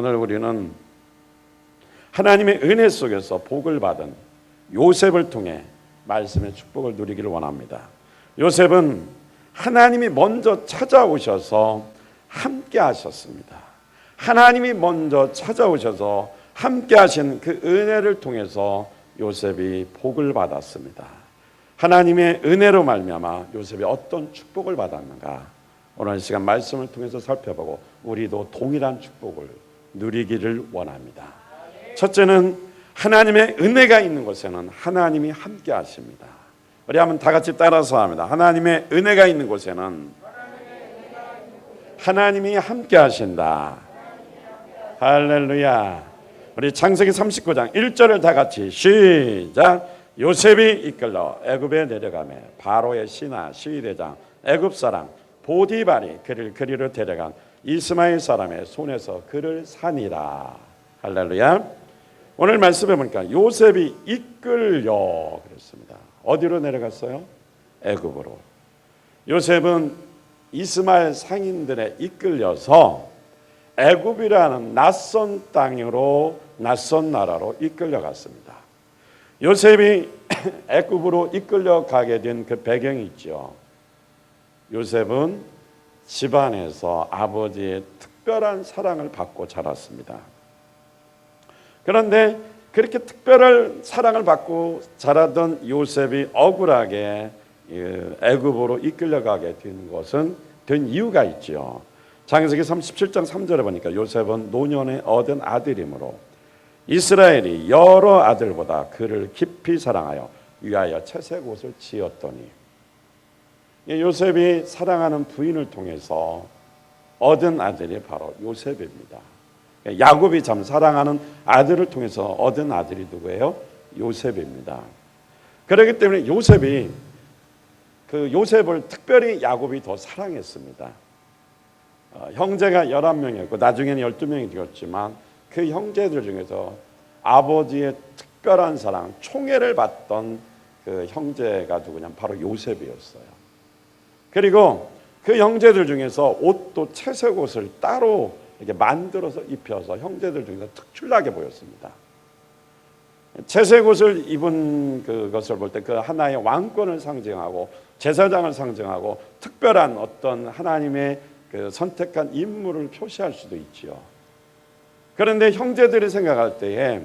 오늘 우리는 하나님의 은혜 속에서 복을 받은 요셉을 통해 말씀의 축복을 누리기를 원합니다. 요셉은 하나님이 먼저 찾아오셔서 함께 하셨습니다. 하나님이 먼저 찾아오셔서 함께 하신 그 은혜를 통해서 요셉이 복을 받았습니다. 하나님의 은혜로 말미암아 요셉이 어떤 축복을 받았는가, 오늘 시간 말씀을 통해서 살펴보고 우리도 동일한 축복을 누리기를 원합니다. 첫째는 하나님의 은혜가 있는 곳에는 하나님이 함께 하십니다. 우리 한번 다 같이 따라서 합니다. 하나님의 은혜가 있는 곳에는 하나님이 함께 하신다. 할렐루야. 우리 창세기 39장 1절을 다 같이 시작. 요셉이 이끌러 애굽에 내려가매 바로의 신하 시위대장 애굽 사람 보디발이 그를 그리로 데려간 이스마엘 사람의 손에서 그를 산이라. 할렐루야. 오늘 말씀해 보니까 요셉이 이끌려 그랬습니다. 어디로 내려갔어요? 애굽으로. 요셉은 이스마엘 상인들에 이끌려서 애굽이라는 낯선 땅으로, 낯선 나라로 이끌려갔습니다. 요셉이 애굽으로 이끌려가게 된 그 배경이 있죠. 요셉은 집안에서 아버지의 특별한 사랑을 받고 자랐습니다. 그런데 그렇게 특별한 사랑을 받고 자라던 요셉이 억울하게 애굽으로 이끌려가게 된 이유가 있죠. 창세기 37장 3절에 보니까 요셉은 노년에 얻은 아들이므로 이스라엘이 여러 아들보다 그를 깊이 사랑하여 위하여 채색 옷을 지었더니, 요셉이 사랑하는 부인을 통해서 얻은 아들이 바로 요셉입니다. 야곱이 참 사랑하는 아들을 통해서 얻은 아들이 누구예요? 요셉입니다. 그렇기 때문에 요셉을 특별히 야곱이 더 사랑했습니다. 형제가 11명이었고 나중에는 12명이 되었지만 그 형제들 중에서 아버지의 특별한 사랑, 총애를 받던 그 형제가 누구냐면 바로 요셉이었어요. 그리고 그 형제들 중에서 옷도 채색 옷을 따로 이렇게 만들어서 입혀서 형제들 중에서 특출나게 보였습니다. 채색 옷을 입은 그것을 볼 때 그 하나의 왕권을 상징하고 제사장을 상징하고 특별한 어떤 하나님의 그 선택한 인물을 표시할 수도 있지요. 그런데 형제들이 생각할 때에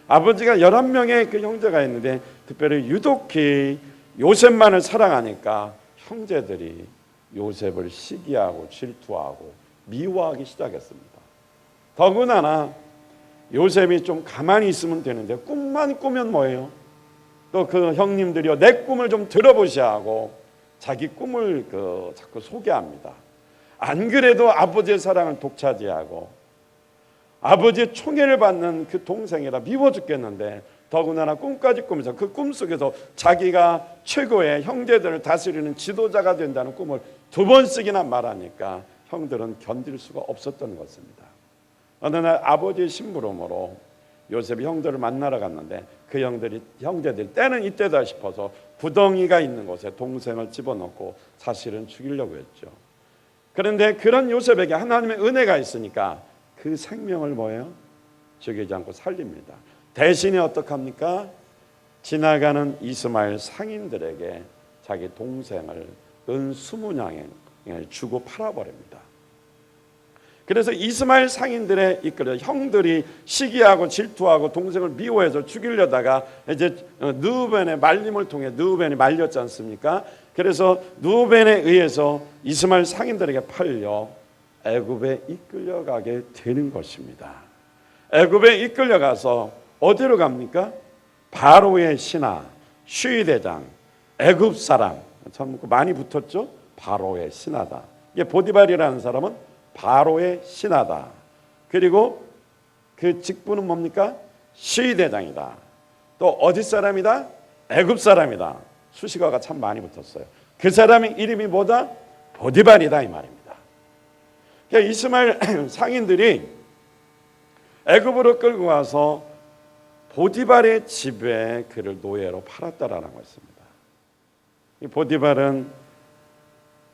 아버지가 11명의 그 형제가 있는데 특별히 유독히 요셉만을 사랑하니까 형제들이 요셉을 시기하고 질투하고 미워하기 시작했습니다. 더군다나 요셉이 좀 가만히 있으면 되는데 꿈만 꾸면 뭐예요? 또 그 형님들이요, 내 꿈을 좀 들어보셔야 하고 자기 꿈을 자꾸 소개합니다. 안 그래도 아버지의 사랑을 독차지하고 아버지의 총애를 받는 그 동생이라 미워 죽겠는데 더군다나 꿈까지 꾸면서 그 꿈속에서 자기가 최고의 형제들을 다스리는 지도자가 된다는 꿈을 2번씩이나 말하니까 형들은 견딜 수가 없었던 것입니다. 어느 날 아버지의 심부름으로 요셉이 형들을 만나러 갔는데 그 형제들이 때는 이때다 싶어서 구덩이가 있는 곳에 동생을 집어넣고 사실은 죽이려고 했죠. 그런데 그런 요셉에게 하나님의 은혜가 있으니까 그 생명을 뭐예요? 죽이지 않고 살립니다. 대신에 어떡합니까? 지나가는 이스마엘 상인들에게 자기 동생을 은 20냥에 주고 팔아버립니다. 그래서 이스마엘 상인들에 이끌려 형들이 시기하고 질투하고 동생을 미워해서 죽이려다가 이제 느우벤의 말림을 통해 느우벤이 말렸지 않습니까? 그래서 느우벤에 의해서 이스마엘 상인들에게 팔려 애굽에 이끌려가게 되는 것입니다. 애굽에 이끌려가서 어디로 갑니까? 바로의 신하, 시위대장, 애굽 사람, 참 많이 붙었죠? 바로의 신하다. 이게 보디발이라는 사람은 바로의 신하다. 그리고 그 직분은 뭡니까? 시위대장이다. 또 어디 사람이다? 애굽 사람이다. 수식어가 참 많이 붙었어요. 그 사람의 이름이 뭐다? 보디발이다 이 말입니다. 그러니까 이스마엘 상인들이 애굽으로 끌고 와서 보디발의 집에 그를 노예로 팔았다라는 것입니다. 이 보디발은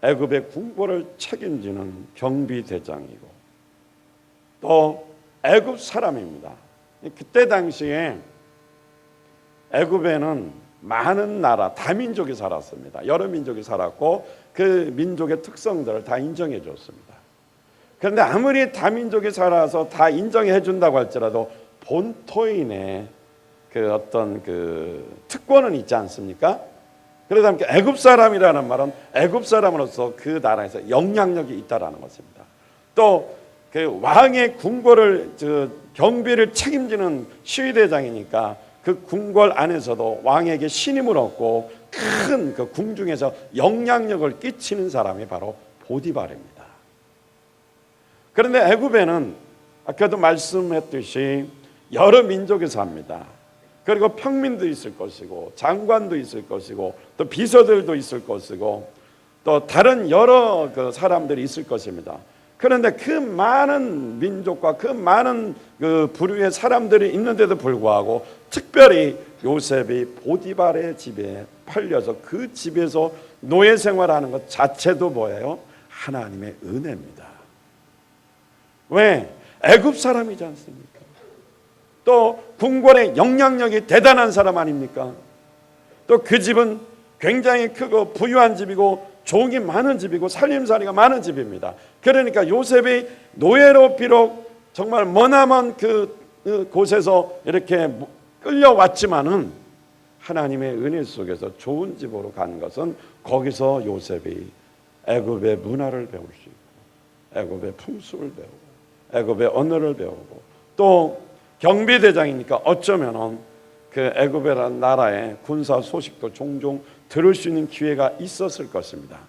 애굽의 군보를 책임지는 경비대장이고 또 애굽 사람입니다. 그때 당시에 애굽에는 많은 나라, 다민족이 살았습니다. 여러 민족이 살았고 그 민족의 특성들을 다 인정해 줬습니다. 그런데 아무리 다민족이 살아서 다 인정해 준다고 할지라도 본토인의 그 어떤 그 특권은 있지 않습니까? 그러다 보니까 애굽 사람이라는 말은 애굽 사람으로서 그 나라에서 영향력이 있다라는 것입니다. 또 그 왕의 궁궐을 경비를 책임지는 시위대장이니까 그 궁궐 안에서도 왕에게 신임을 얻고 큰 그 궁중에서 영향력을 끼치는 사람이 바로 보디발입니다. 그런데 애굽에는 아까도 말씀했듯이 여러 민족이 삽니다. 그리고 평민도 있을 것이고 장관도 있을 것이고 또 비서들도 있을 것이고 또 다른 여러 그 사람들이 있을 것입니다. 그런데 그 많은 민족과 그 많은 그 부류의 사람들이 있는데도 불구하고 특별히 요셉이 보디발의 집에 팔려서 그 집에서 노예 생활하는 것 자체도 뭐예요? 하나님의 은혜입니다. 왜? 애굽 사람이지 않습니까? 또 궁궐의 영향력이 대단한 사람 아닙니까? 또 그 집은 굉장히 크고 부유한 집이고 종이 많은 집이고 살림살이가 많은 집입니다. 그러니까 요셉이 노예로 비록 정말 머나먼 그 곳에서 이렇게 끌려왔지만은 하나님의 은혜 속에서 좋은 집으로 간 것은 거기서 요셉이 애굽의 문화를 배울 수 있고 애굽의 풍습을 배우고 애굽의 언어를 배우고 또 경비대장이니까 어쩌면은 그 애굽이라는 나라의 군사 소식도 종종 들을 수 있는 기회가 있었을 것입니다.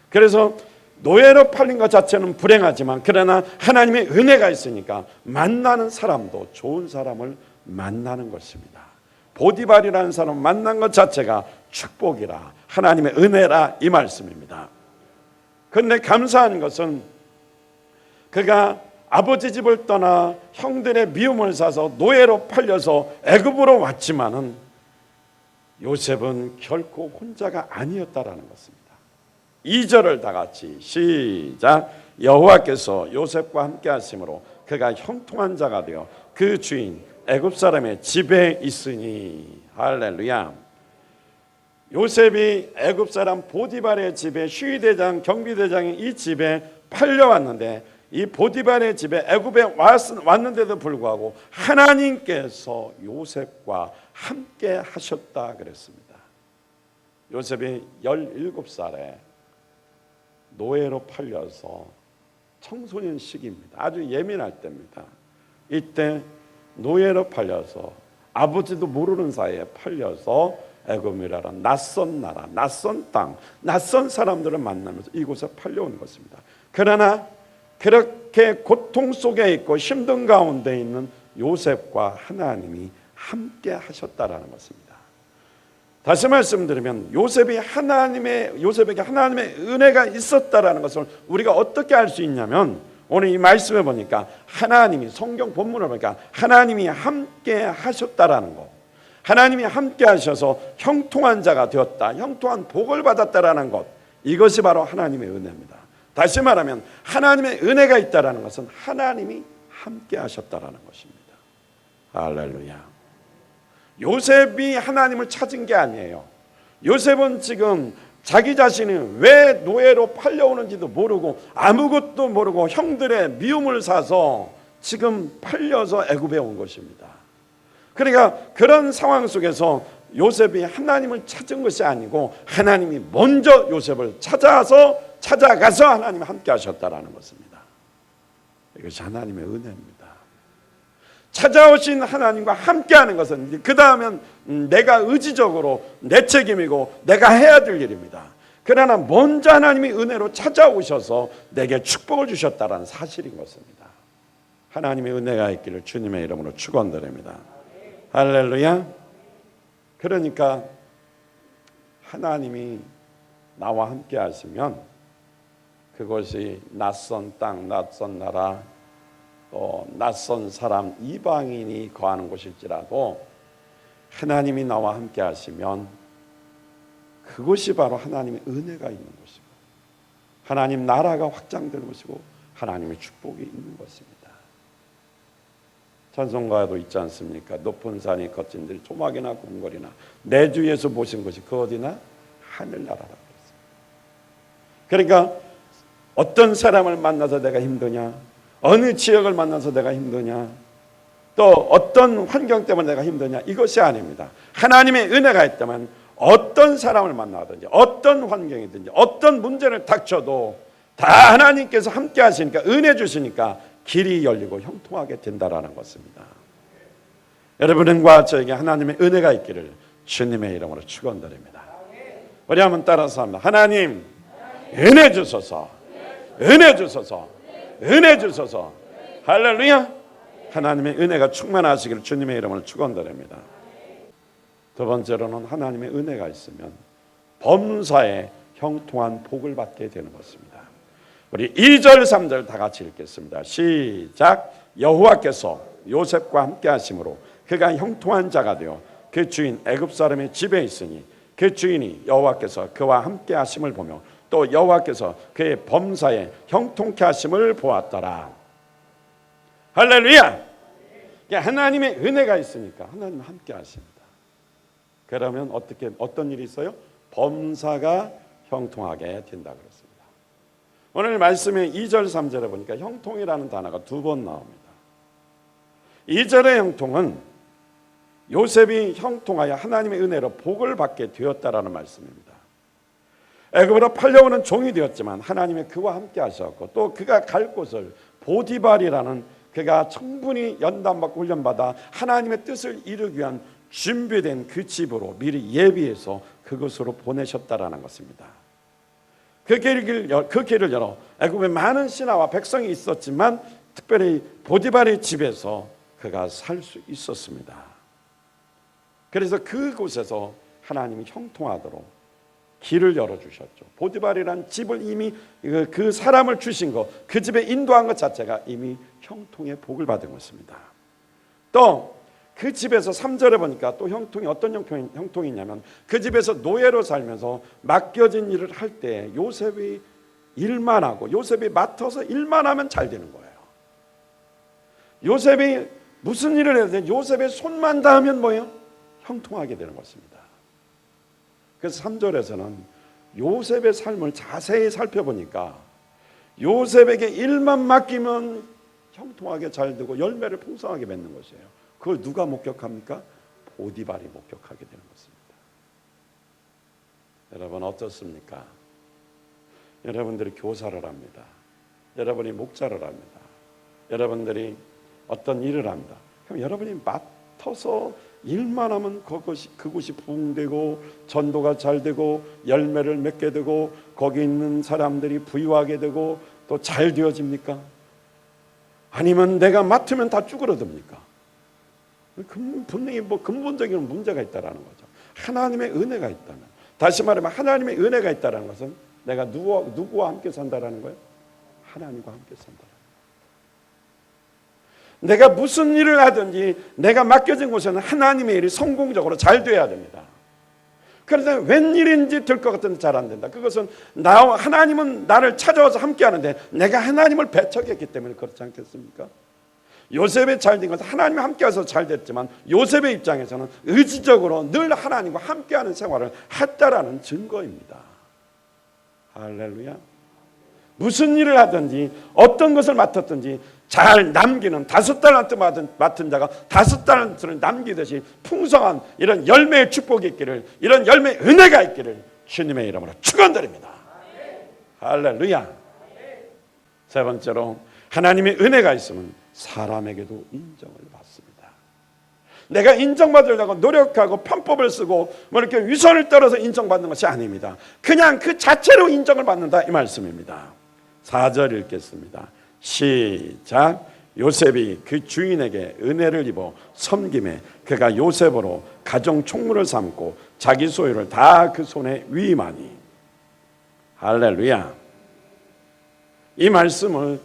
그래서 노예로 팔린 것 자체는 불행하지만 그러나 하나님의 은혜가 있으니까 만나는 사람도 좋은 사람을 만나는 것입니다. 보디발이라는 사람 만난 것 자체가 축복이라 하나님의 은혜라 이 말씀입니다. 그런데 감사한 것은 그가 아버지 집을 떠나 형들의 미움을 사서 노예로 팔려서 애굽으로 왔지만은 요셉은 결코 혼자가 아니었다라는 것입니다. 2절을 다 같이 시작. 여호와께서 요셉과 함께 하심으로 그가 형통한 자가 되어 그 주인 애굽 사람의 집에 있으니. 할렐루야. 요셉이 애굽 사람 보디발의 집에 시위대장 경비대장이 이 집에 팔려왔는데 이 보디발의 집에 애굽에 왔는데도 불구하고 하나님께서 요셉과 함께 하셨다 그랬습니다. 요셉이 17살에 노예로 팔려서 청소년 시기입니다. 아주 예민할 때입니다. 이때 노예로 팔려서 아버지도 모르는 사이에 팔려서 애굽이라는 낯선 나라, 낯선 땅, 낯선 사람들을 만나면서 이곳에 팔려온 것입니다. 그러나 그렇게 고통 속에 있고 힘든 가운데 있는 요셉과 하나님이 함께 하셨다라는 것입니다. 다시 말씀드리면 요셉에게 하나님의 은혜가 있었다라는 것을 우리가 어떻게 알 수 있냐면 오늘 이 말씀을 보니까 하나님이 성경 본문을 보니까 하나님이 함께 하셨다라는 것, 하나님이 함께 하셔서 형통한 자가 되었다, 형통한 복을 받았다라는 것, 이것이 바로 하나님의 은혜입니다. 다시 말하면 하나님의 은혜가 있다라는 것은 하나님이 함께 하셨다라는 것입니다. 할렐루야. 요셉이 하나님을 찾은 게 아니에요. 요셉은 지금 자기 자신이 왜 노예로 팔려오는지도 모르고 아무것도 모르고 형들의 미움을 사서 지금 팔려서 애굽에 온 것입니다. 그러니까 그런 상황 속에서 요셉이 하나님을 찾은 것이 아니고 하나님이 먼저 요셉을 찾아가서 하나님이 함께 하셨다라는 것입니다. 이것이 하나님의 은혜입니다. 찾아오신 하나님과 함께하는 것은 그 다음엔 내가 의지적으로 내 책임이고 내가 해야 될 일입니다. 그러나 먼저 하나님이 은혜로 찾아오셔서 내게 축복을 주셨다는 사실인 것입니다. 하나님의 은혜가 있기를 주님의 이름으로 축원드립니다. 할렐루야. 그러니까 하나님이 나와 함께 하시면 그것이 낯선 땅, 낯선 나라, 또 낯선 사람, 이방인이 거하는 곳일지라도 하나님이 나와 함께 하시면 그것이 바로 하나님의 은혜가 있는 것이고 하나님 나라가 확장되는 것이고 하나님의 축복이 있는 것입니다. 찬송가도 있지 않습니까? 높은 산이 거친들 조막이나 궁궐이나 내 주 예수 모신 곳이 그 어디나 하늘나라라고 했습니다. 그러니까 어떤 사람을 만나서 내가 힘드냐, 어느 지역을 만나서 내가 힘드냐, 또 어떤 환경 때문에 내가 힘드냐, 이것이 아닙니다. 하나님의 은혜가 있다면 어떤 사람을 만나든지 어떤 환경이든지 어떤 문제를 닥쳐도 다 하나님께서 함께 하시니까, 은혜 주시니까 길이 열리고 형통하게 된다라는 것입니다. 여러분과 저에게 하나님의 은혜가 있기를 주님의 이름으로 축원드립니다. 우리 한번 따라서 합니다. 하나님 은혜 주소서, 은혜 주소서, 은혜 주소서. 할렐루야. 하나님의 은혜가 충만하시기를 주님의 이름으로 축원드립니다. 두 번째로는 하나님의 은혜가 있으면 범사에 형통한 복을 받게 되는 것입니다. 우리 2절 3절 다 같이 읽겠습니다. 시작. 여호와께서 요셉과 함께 하심으로 그가 형통한 자가 되어 그 주인 애굽 사람의 집에 있으니 그 주인이 여호와께서 그와 함께 하심을 보며 또 여호와께서 그의 범사에 형통케 하심을 보았더라. 할렐루야. 하나님의 은혜가 있으니까 하나님 함께 하십니다. 그러면 어떤 일이 있어요? 범사가 형통하게 된다 그랬습니다. 오늘 말씀의 2절 3절에 보니까 형통이라는 단어가 2번 나옵니다. 2절의 형통은 요셉이 형통하여 하나님의 은혜로 복을 받게 되었다라는 말씀입니다. 애굽으로 팔려오는 종이 되었지만 하나님의 그와 함께 하셨고, 또 그가 갈 곳을 보디발이라는 그가 충분히 연단받고 훈련받아 하나님의 뜻을 이루기 위한 준비된 그 집으로 미리 예비해서 그곳으로 보내셨다라는 것입니다. 그 길을 열어 애굽에 많은 신하와 백성이 있었지만 특별히 보디발의 집에서 그가 살 수 있었습니다. 그래서 그곳에서 하나님이 형통하도록 길을 열어주셨죠. 보디발이란 집을 이미 그 사람을 주신 것, 그 집에 인도한 것 자체가 이미 형통의 복을 받은 것입니다. 또 그 집에서 3절에 보니까 또 형통이 어떤 형통이 있냐면, 그 집에서 노예로 살면서 맡겨진 일을 할 때 요셉이 일만 하고 요셉이 맡아서 일만 하면 잘 되는 거예요. 요셉이 무슨 일을 해야 되는지 요셉의 손만 닿으면 뭐예요? 형통하게 되는 것입니다. 그래서 3절에서는 요셉의 삶을 자세히 살펴보니까 요셉에게 일만 맡기면 형통하게 잘 되고 열매를 풍성하게 맺는 것이에요. 그걸 누가 목격합니까? 보디발이 목격하게 되는 것입니다. 여러분 어떻습니까? 여러분들이 교사를 합니다. 여러분이 목자를 합니다. 여러분들이 어떤 일을 합니다. 그럼 여러분이 맡아서 일만 하면 그곳이 부흥되고 전도가 잘 되고 열매를 맺게 되고 거기 있는 사람들이 부유하게 되고 또 잘 되어집니까? 아니면 내가 맡으면 다 쭈그러듭니까? 분명히 근본적인 문제가 있다라는 거죠. 하나님의 은혜가 있다면, 다시 말하면 하나님의 은혜가 있다라는 것은 내가 누구와 함께 산다라는 거예요? 하나님과 함께 산다. 내가 무슨 일을 하든지 내가 맡겨진 곳에는 하나님의 일이 성공적으로 잘 돼야 됩니다. 그래서 웬일인지 될 것 같은데 잘 안 된다. 그것은 하나님은 나를 찾아와서 함께 하는데 내가 하나님을 배척했기 때문에 그렇지 않겠습니까? 요셉이 잘 된 것은 하나님이 함께 해서 잘 됐지만 요셉의 입장에서는 의지적으로 늘 하나님과 함께하는 생활을 했다라는 증거입니다. 할렐루야. 무슨 일을 하든지 어떤 것을 맡았든지 잘 남기는 5달란트 맡은 자가 5달란트를 남기듯이 풍성한 이런 열매의 축복이 있기를, 이런 열매의 은혜가 있기를 주님의 이름으로 축원드립니다. 할렐루야. 세 번째로 하나님의 은혜가 있으면 사람에게도 인정을 받습니다. 내가 인정받으려고 노력하고 편법을 쓰고 이렇게 위선을 떨어서 인정받는 것이 아닙니다. 그냥 그 자체로 인정을 받는다 이 말씀입니다. 4절 읽겠습니다. 시작. 요셉이 그 주인에게 은혜를 입어 섬김에 그가 요셉으로 가정 총무를 삼고 자기 소유를 다 그 손에 위임하니. 할렐루야. 이 말씀을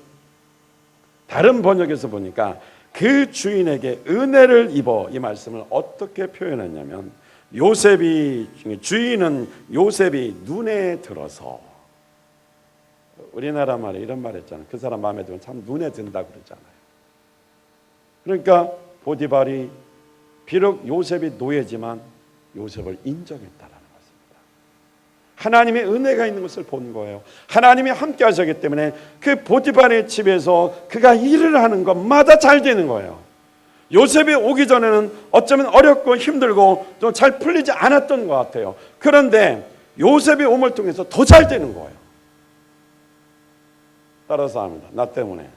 다른 번역에서 보니까 그 주인에게 은혜를 입어, 이 말씀을 어떻게 표현했냐면, 주인은 요셉이 눈에 들어서, 우리나라 말에 이런 말 했잖아요. 그 사람 마음에 들면 참 눈에 든다고 그러잖아요. 그러니까 보디발이 비록 요셉이 노예지만 요셉을 인정했다라는 것입니다. 하나님의 은혜가 있는 것을 본 거예요. 하나님이 함께 하셨기 때문에 그 보디발의 집에서 그가 일을 하는 것마다 잘 되는 거예요. 요셉이 오기 전에는 어쩌면 어렵고 힘들고 좀 잘 풀리지 않았던 것 같아요. 그런데 요셉이 옴을 통해서 더 잘 되는 거예요. 따라서 합니다. 나 때문에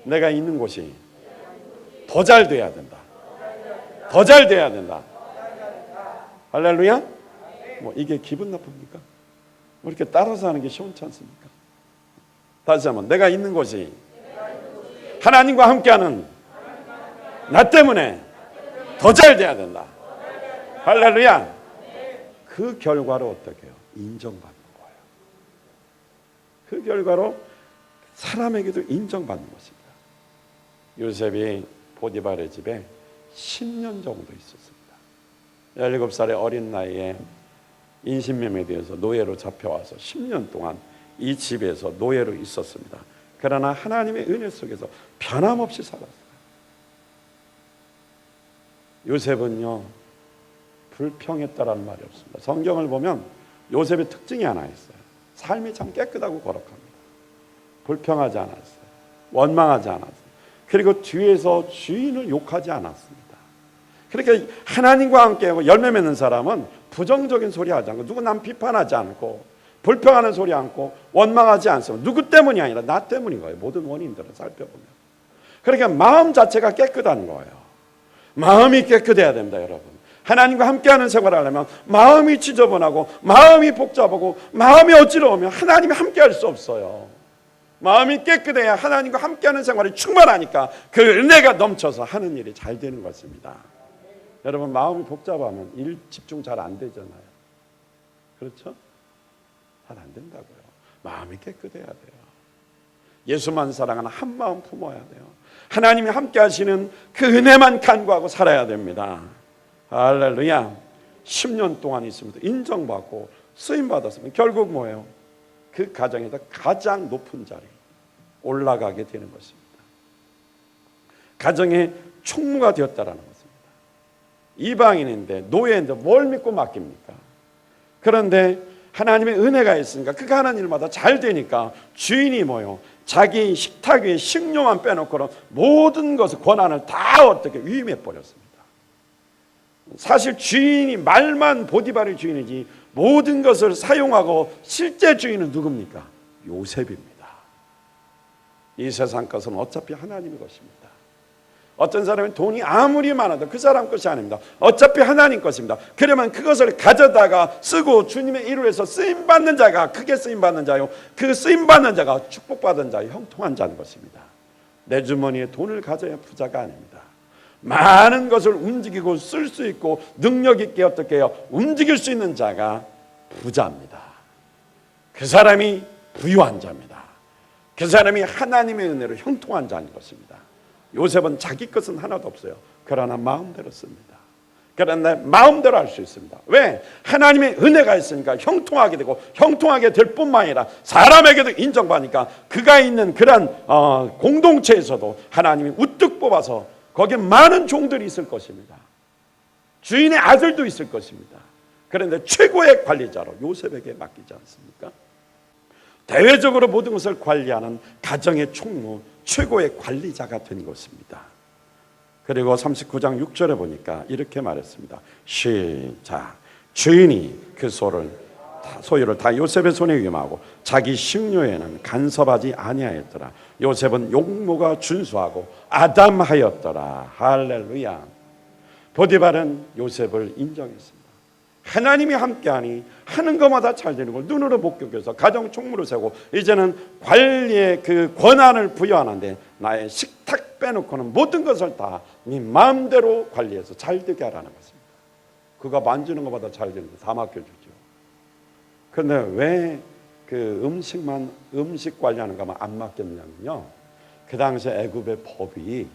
내가 있는 곳이 더 잘 돼야 된다. 더 잘 돼야 된다. 할렐루야? 뭐 이게 기분 나쁩니까? 뭐 이렇게 따라서 하는 게 시원치 않습니까? 다시 한번, 내가 있는 곳이 하나님과 함께하는 나 때문에 더 잘 돼야 된다. 할렐루야. 그 결과로 어떻게 해요? 인정받는 거예요. 그 결과로 사람에게도 인정받는 것입니다. 요셉이 보디발의 집에 10년 정도 있었습니다. 17살의 어린 나이에 인신매매에 대해서 노예로 잡혀와서 10년 동안 이 집에서 노예로 있었습니다. 그러나 하나님의 은혜 속에서 변함없이 살았어요. 요셉은요, 불평했다라는 말이 없습니다. 성경을 보면 요셉의 특징이 하나 있어요. 삶이 참 깨끗하고 거룩합니다. 불평하지 않았어요. 원망하지 않았어요. 그리고 뒤에서 주인을 욕하지 않았습니다. 그러니까 하나님과 함께 열매 맺는 사람은 부정적인 소리 하지 않고, 누구 남 비판하지 않고, 불평하는 소리 않고, 원망하지 않습니다. 누구 때문이 아니라 나 때문인 거예요. 모든 원인들을 살펴보면. 그러니까 마음 자체가 깨끗한 거예요. 마음이 깨끗해야 됩니다, 여러분. 하나님과 함께하는 생활을 하려면 마음이 지저분하고 마음이 복잡하고 마음이 어지러우면 하나님이 함께할 수 없어요. 마음이 깨끗해야 하나님과 함께하는 생활이 충만하니까 그 은혜가 넘쳐서 하는 일이 잘 되는 것입니다. 여러분, 마음이 복잡하면 일 집중 잘 안 되잖아요. 그렇죠? 잘 안 된다고요. 마음이 깨끗해야 돼요. 예수만 사랑하는 한 마음 품어야 돼요. 하나님이 함께 하시는 그 은혜만 간구하고 살아야 됩니다. 할렐루야. 10년 동안 있으면서 인정받고 쓰임받았으면 결국 뭐예요? 그 가정에서 가장 높은 자리 올라가게 되는 것입니다. 가정의 총무가 되었다라는 것입니다. 이방인인데 노예인데 뭘 믿고 맡깁니까? 그런데 하나님의 은혜가 있으니까 그가 하는 일마다 잘 되니까 주인이 뭐예요? 자기 식탁 위에 식료만 빼놓고는 모든 것을 권한을 다 어떻게 위임해 버렸습니다. 사실 주인이 말만 보디발의 주인이지 모든 것을 사용하고 실제 주인은 누굽니까? 요셉입니다. 이 세상 것은 어차피 하나님의 것입니다. 어떤 사람은 돈이 아무리 많아도 그 사람 것이 아닙니다. 어차피 하나님 것입니다. 그러면 그것을 가져다가 쓰고 주님의 일을 위해서 쓰임받는 자가 크게 쓰임받는 자요, 그 쓰임받는 자가 축복받은 자요, 형통한 자인 것입니다. 내 주머니에 돈을 가져야 부자가 아닙니다. 많은 것을 움직이고 쓸 수 있고 능력 있게 어떻게 해요? 움직일 수 있는 자가 부자입니다. 그 사람이 부유한 자입니다. 그 사람이 하나님의 은혜로 형통한 자인 것입니다. 요셉은 자기 것은 하나도 없어요. 그러나 마음대로 씁니다. 그러나 마음대로 할 수 있습니다. 왜? 하나님의 은혜가 있으니까 형통하게 되고, 형통하게 될 뿐만 아니라 사람에게도 인정받으니까 그가 있는 그런 공동체에서도 하나님이 우뚝 뽑아서 거기에 많은 종들이 있을 것입니다. 주인의 아들도 있을 것입니다. 그런데 최고의 관리자로 요셉에게 맡기지 않습니까? 대외적으로 모든 것을 관리하는 가정의 총무, 최고의 관리자가 된 것입니다. 그리고 39장 6절에 보니까 이렇게 말했습니다. 시작. 주인이 그 소유를 다 요셉의 손에 위임하고 자기 식료에는 간섭하지 아니하였더라. 요셉은 용모가 준수하고 아담하였더라. 할렐루야. 보디발은 요셉을 인정했습니다. 하나님이 함께하니 하는 것마다 잘 되는 걸 눈으로 목격해서 가정 총무를 세고 이제는 관리의 그 권한을 부여하는데 나의 식탁 빼놓고는 모든 것을 다 네 마음대로 관리해서 잘 되게 하라는 것입니다. 그가 만지는 것마다 잘 되는 거 다 맡겨주죠. 그런데 왜 그 음식 관리하는 것만 안 맡겼냐면요, 그 당시 애굽의 법이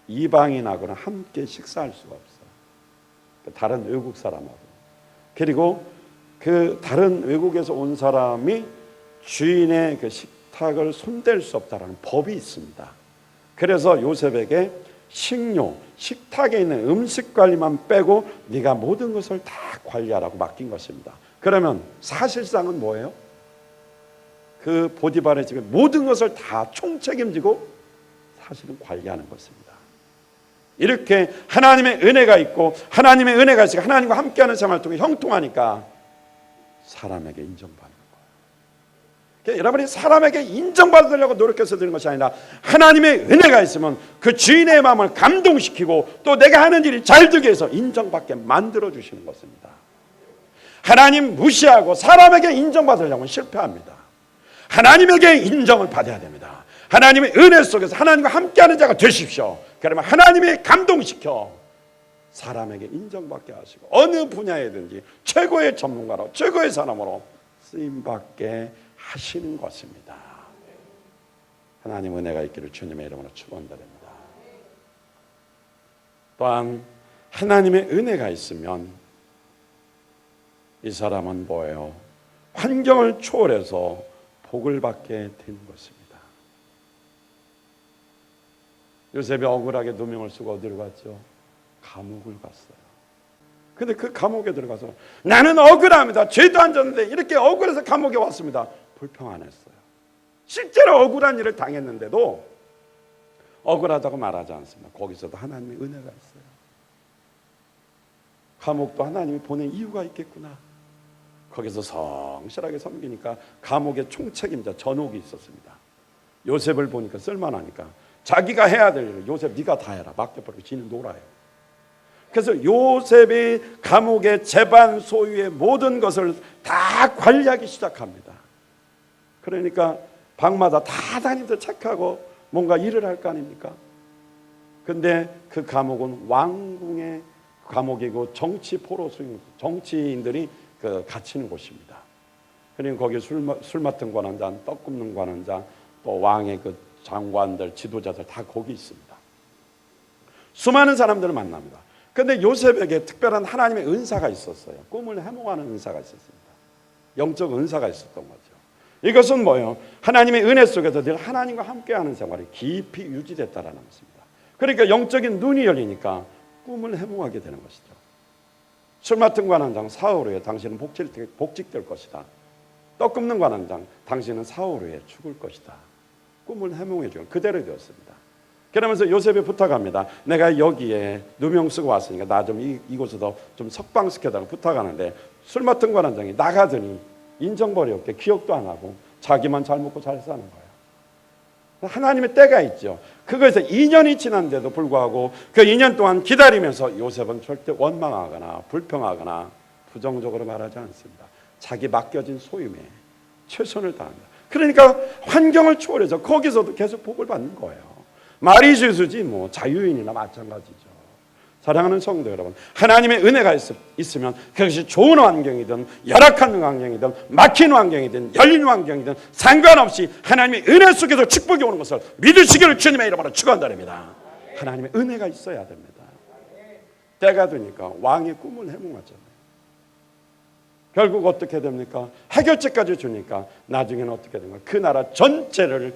이방인하고는 함께 식사할 수가 없어요. 다른 외국 사람하고. 그리고 그 다른 외국에서 온 사람이 주인의 그 식탁을 손댈 수 없다라는 법이 있습니다. 그래서 요셉에게 식료, 식탁에 있는 음식 관리만 빼고 네가 모든 것을 다 관리하라고 맡긴 것입니다. 그러면 사실상은 뭐예요? 그 보디발의 집에 모든 것을 다 총책임지고 사실은 관리하는 것입니다. 이렇게 하나님의 은혜가 있고 하나님의 은혜가 있으니까 하나님과 함께하는 생활을 통해 형통하니까 사람에게 인정받는 거예요. 그러니까 여러분이 사람에게 인정받으려고 노력해서 드리는 것이 아니라 하나님의 은혜가 있으면 그 주인의 마음을 감동시키고 또 내가 하는 일이 잘 되게 해서 인정받게 만들어주시는 것입니다. 하나님 무시하고 사람에게 인정받으려면 실패합니다. 하나님에게 인정을 받아야 됩니다. 하나님의 은혜 속에서 하나님과 함께하는 자가 되십시오. 그러면 하나님이 감동시켜 사람에게 인정받게 하시고 어느 분야에든지 최고의 전문가로 최고의 사람으로 쓰임받게 하시는 것입니다. 하나님 은혜가 있기를 주님의 이름으로 축원드립니다. 또한 하나님의 은혜가 있으면 이 사람은 뭐예요? 환경을 초월해서 복을 받게 되는 것입니다. 요셉이 억울하게 누명을 쓰고 어디로 갔죠? 감옥을 갔어요. 근데 그 감옥에 들어가서 나는 억울합니다. 죄도 안 졌는데 이렇게 억울해서 감옥에 왔습니다. 불평 안 했어요. 실제로 억울한 일을 당했는데도 억울하다고 말하지 않습니다. 거기서도 하나님의 은혜가 있어요. 감옥도 하나님이 보낸 이유가 있겠구나. 거기서 성실하게 섬기니까 감옥의 총책임자 전옥이 있었습니다. 요셉을 보니까 쓸만하니까 자기가 해야 될 일을 요셉 네가 다 해라. 맡겨버리고 지는 놀아요. 그래서 요셉이 감옥의 재반 소유의 모든 것을 다 관리하기 시작합니다. 그러니까 방마다 다 다니면서 체크하고 뭔가 일을 할 거 아닙니까? 근데 그 감옥은 왕궁의 감옥이고 정치 포로 정치인들이 갇히는 곳입니다. 그러니까 거기 술 맡은 관원장, 떡 굽는 관원장, 또 왕의 그 장관들, 지도자들 다 거기 있습니다. 수많은 사람들을 만납니다. 그런데 요셉에게 특별한 하나님의 은사가 있었어요. 꿈을 해몽하는 은사가 있었습니다. 영적 은사가 있었던 거죠. 이것은 뭐예요? 하나님의 은혜 속에서 늘 하나님과 함께하는 생활이 깊이 유지됐다라는 것입니다. 그러니까 영적인 눈이 열리니까 꿈을 해몽하게 되는 것이죠. 술 맡은 관원장 사흘 후에 당신은 복직될 것이다. 떡 굽는 관원장 당신은 사흘 후에 죽을 것이다. 꿈을 해몽해 주고 그대로 되었습니다. 그러면서 요셉이 부탁합니다. 내가 여기에 누명 쓰고 왔으니까 나 좀 이곳에서 좀 석방시켜달라고 부탁하는데 술 맡은 관원장이 나가더니 인정벌이 없게 기억도 안 하고 자기만 잘 먹고 잘 사는 거예요. 하나님의 때가 있죠. 그것에서 2년이 지났는데도 불구하고 그 2년 동안 기다리면서 요셉은 절대 원망하거나 불평하거나 부정적으로 말하지 않습니다. 자기 맡겨진 소임에 최선을 다합니다. 그러니까 환경을 초월해서 거기서도 계속 복을 받는 거예요. 말이 죄수지 뭐 자유인이나 마찬가지죠. 사랑하는 성도 여러분, 하나님의 은혜가 있으면 그것이 좋은 환경이든 열악한 환경이든 막힌 환경이든 열린 환경이든 상관없이 하나님의 은혜 속에서 축복이 오는 것을 믿으시기를 주님의 이름으로 축원드립니다. 하나님의 은혜가 있어야 됩니다. 때가 되니까 왕의 꿈을 해몽하잖아요. 결국 어떻게 됩니까? 해결책까지 주니까 나중에는 어떻게 됩니까? 그 나라 전체를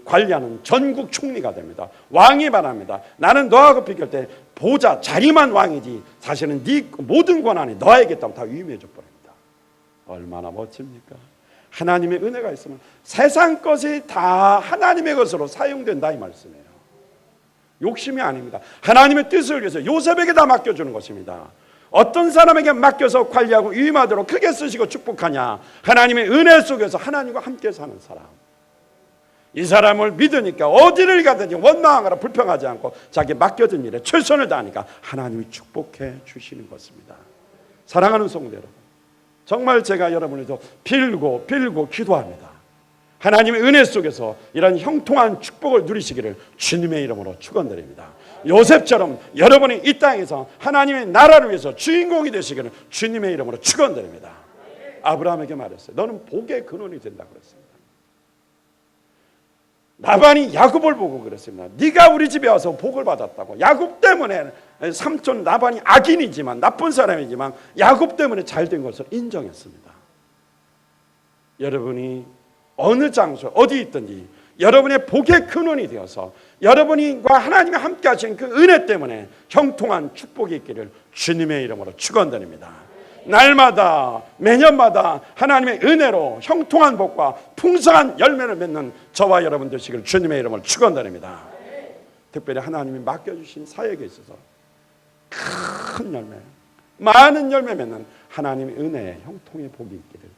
관리하는 전국 총리가 됩니다. 왕이 말합니다. 나는 너하고 비교할 때 보좌 자리만 왕이지 사실은 네 모든 권한이 너에게 있다고 다 위임해줘 버립니다. 얼마나 멋집니까? 하나님의 은혜가 있으면 세상 것이 다 하나님의 것으로 사용된다 이 말씀이에요. 욕심이 아닙니다. 하나님의 뜻을 위해서 요셉에게 다 맡겨주는 것입니다. 어떤 사람에게 맡겨서 관리하고 위임하도록 크게 쓰시고 축복하냐? 하나님의 은혜 속에서 하나님과 함께 사는 사람. 이 사람을 믿으니까 어디를 가든지 원망하거나 불평하지 않고 자기 맡겨진 일에 최선을 다하니까 하나님이 축복해 주시는 것입니다. 사랑하는 성도 여러분, 정말 제가 여러분을 위해서 빌고 기도합니다. 하나님의 은혜 속에서 이런 형통한 축복을 누리시기를 주님의 이름으로 축원드립니다. 요셉처럼 여러분이 이 땅에서 하나님의 나라를 위해서 주인공이 되시기를 주님의 이름으로 축원드립니다. 아브라함에게 말했어요. 너는 복의 근원이 된다 그랬습니다. 라반이 야곱을 보고 그랬습니다. 네가 우리 집에 와서 복을 받았다고. 야곱 때문에 삼촌 라반이 악인이지만 나쁜 사람이지만 야곱 때문에 잘된 것을 인정했습니다. 여러분이 어느 장소 어디 있든지 여러분의 복의 근원이 되어서 여러분과 하나님이 함께 하신 그 은혜 때문에 형통한 축복이 있기를 주님의 이름으로 축원드립니다. 날마다 매년마다 하나님의 은혜로 형통한 복과 풍성한 열매를 맺는 저와 여러분 되시기를 주님의 이름으로 축원드립니다. 특별히 하나님이 맡겨주신 사역에 있어서 큰 열매, 많은 열매 맺는 하나님의 은혜의 형통의 복이 있기를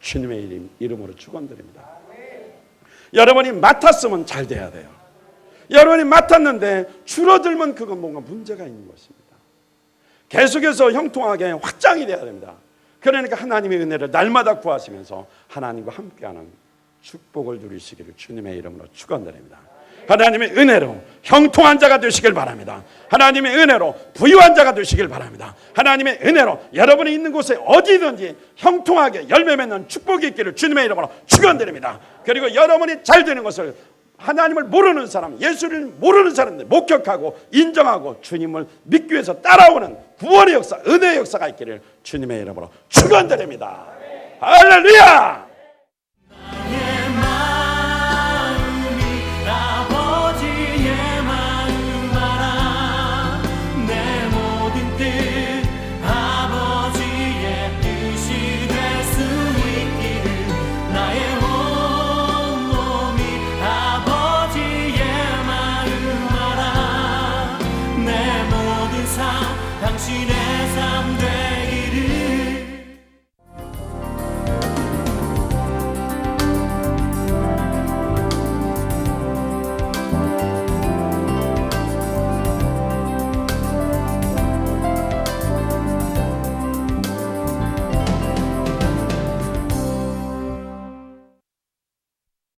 주님의 이름으로 축원드립니다. 여러분이 맡았으면 잘 돼야 돼요. 여러분이 맡았는데 줄어들면 그건 뭔가 문제가 있는 것입니다. 계속해서 형통하게 확장이 돼야 됩니다. 그러니까 하나님의 은혜를 날마다 구하시면서 하나님과 함께하는 축복을 누리시기를 주님의 이름으로 축원드립니다. 하나님의 은혜로 형통한 자가 되시길 바랍니다. 하나님의 은혜로 부유한 자가 되시길 바랍니다. 하나님의 은혜로 여러분이 있는 곳에 어디든지 형통하게 열매 맺는 축복이 있기를 주님의 이름으로 축원드립니다. 그리고 여러분이 잘 되는 것을 하나님을 모르는 사람, 예수를 모르는 사람들 목격하고 인정하고 주님을 믿기 위해서 따라오는 구원의 역사, 은혜의 역사가 있기를 주님의 이름으로 축원드립니다. 할렐루야! 당신의 삶